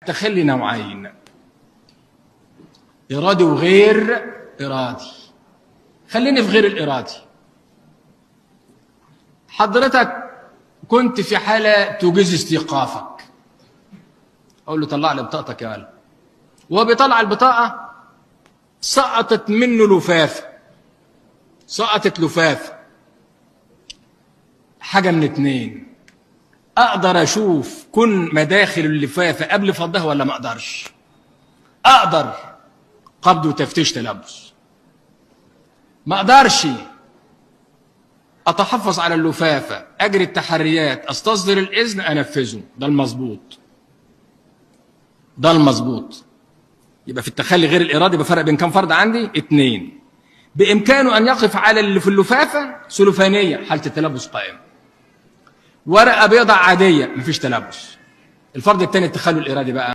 تخلي نوعين، إرادي وغير إرادي. خليني في غير الإرادي. حضرتك كنت في حالة تجيز استيقافك، أقول له طلع لي بطاقتك يا ولد، وهو بيطلع البطاقة سقطت منه لفافة، سقطت لفافة. حاجة من اتنين، أقدر أشوف كن مداخل اللفافة قبل فضها ولا ما أقدرش؟ أقدر قبض وتفتيش تلبس. ما أقدرش أتحفظ على اللفافة، أجري التحريات، أستصدر الإذن، أنفذه. ده المظبوط، ده المظبوط. يبقى في التخلي غير الإرادي بفرق بين كم فرد عندي؟ اتنين. بإمكانه أن يقف على اللي في اللفافة سلفانية، حالة التلبس قائمة. ورقة بيضاء عادية، مفيش تلبس. الفرد الثاني التخلي الإرادي بقى